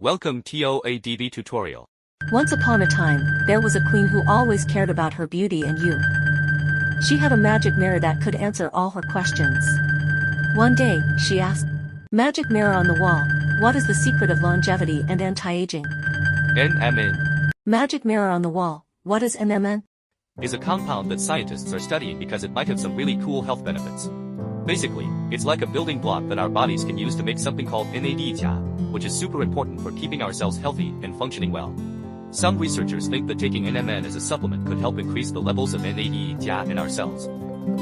Welcome to AIDEVI tutorial. Once upon a time, there was a queen who always cared about her beauty and youth. She had a magic mirror that could answer all her questions. One day, she asked, "Magic mirror on the wall, what is the secret of longevity and anti-aging?" NMN Magic mirror on the wall, what is NMN? is a compound that scientists are studying because it might have some really cool health benefits. Basically, it's like a building block that our bodies can use to make something called AIDEVI, which is super important for keeping ourselves healthy and functioning well. Some researchers think that taking NMN as a supplement could help increase the levels of AIDEVI in our cells.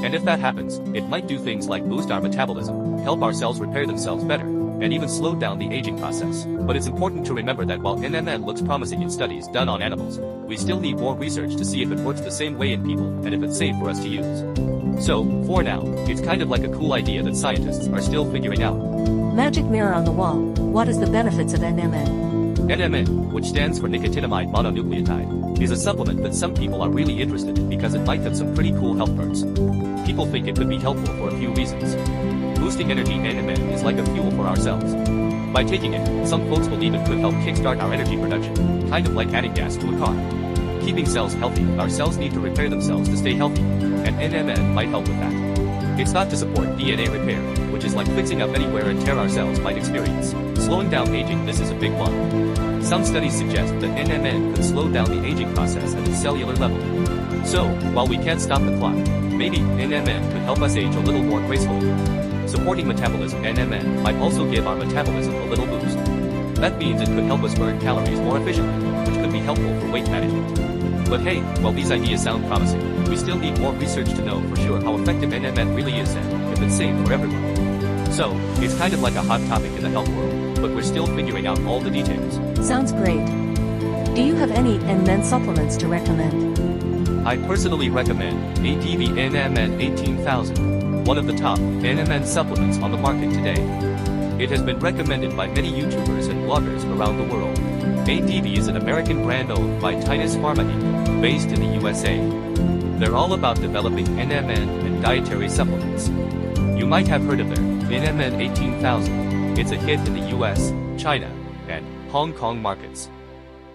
And if that happens, it might do things like boost our metabolism, help our cells repair themselves better, and even slow down the aging process. But it's important to remember that while NMN looks promising in studies done on animals, we still need more research to see if it works the same way in people and if it's safe for us to use. So, for now, it's kind of like a cool idea that scientists are still figuring out. Magic mirror on the wall, what is the benefits of NMN? NMN, which stands for nicotinamide mononucleotide, is a supplement that some people are really interested in because it might have some pretty cool health perks. People think it could be helpful for a few reasons. Boosting energy. NMN is like a fuel for our cells. By taking it, some folks believe it could help kickstart our energy production, kind of like adding gas to a car. Keeping cells healthy, our cells need to repair themselves to stay healthy, and NMN might help with that. It's thought to support DNA repair, which is like fixing up anywhere and tear our cells might experience. Slowing down aging, this is a big one. Some studies suggest that NMN could slow down the aging process at the cellular level. So, while we can't stop the clock, maybe NMN could help us age a little more gracefully. Supporting metabolism. NMN might also give our metabolism a little boost. That means it could help us burn calories more efficiently, which could be helpful for weight management. But hey, while these ideas sound promising, we still need more research to know for sure how effective NMN really is and if it's safe for everyone. So, it's kind of like a hot topic in the health world, but we're still figuring out all the details. Sounds great. Do you have any NMN supplements to recommend? I personally recommend AIDEVI NMN18000, one of the top NMN supplements on the market today. It has been recommended by many YouTubers and bloggers around the world. AIDEVI is an American brand owned by Titus Pharma Inc., based in the USA. They're all about developing NMN and dietary supplements. You might have heard of their NMN18000. It's a hit in the US, China, and Hong Kong markets.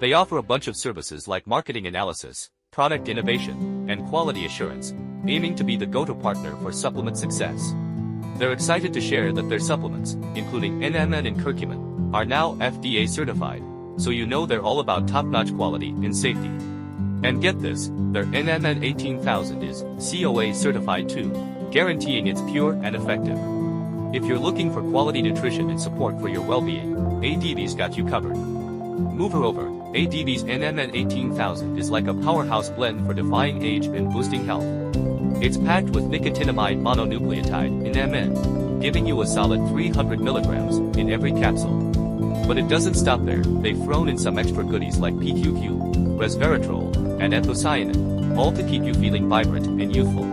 They offer a bunch of services like marketing analysis, product innovation, and quality assurance, aiming to be the go-to partner for supplement success. They're excited to share that their supplements, including NMN and curcumin, are now FDA certified, so you know they're all about top-notch quality and safety. And get this, their NMN18000 is COA certified too, guaranteeing it's pure and effective. If you're looking for quality nutrition and support for your well-being, AIDEVI's got you covered. Moreover, AIDEVI's NMN18000 is like a powerhouse blend for defying age and boosting health. It's packed with nicotinamide mononucleotide NMN, giving you a solid 300 milligrams in every capsule. But it doesn't stop there. They've thrown in some extra goodies like PQQ, resveratrol, and anthocyanin, all to keep you feeling vibrant and youthful.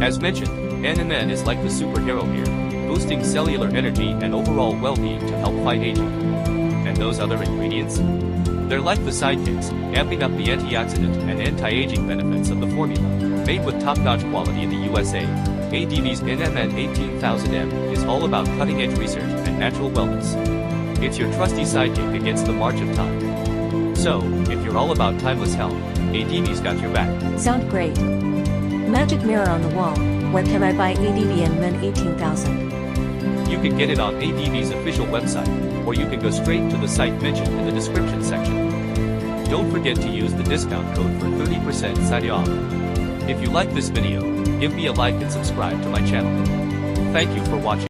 As mentioned, NMN is like the superhero here, boosting cellular energy and overall well-being to help fight aging. And those other ingredients? They're like the sidekicks, amping up the antioxidant and anti-aging benefits of the formula. Made with top-notch quality in the USA, AIDEVI's NMN18000M is all about cutting-edge research and natural wellness. It's your trusty sidekick against the march of time. So, if you're all about timeless health, AIDEVI's got your back. Sound great. Magic mirror on the wall, where can I buy AIDEVI NMN18000? You can get it on AIDEVI's official website, or you can go straight to the site mentioned in the description section. Don't forget to use the discount code for 30% site off. If you like this video, give me a like and subscribe to my channel. Thank you for watching.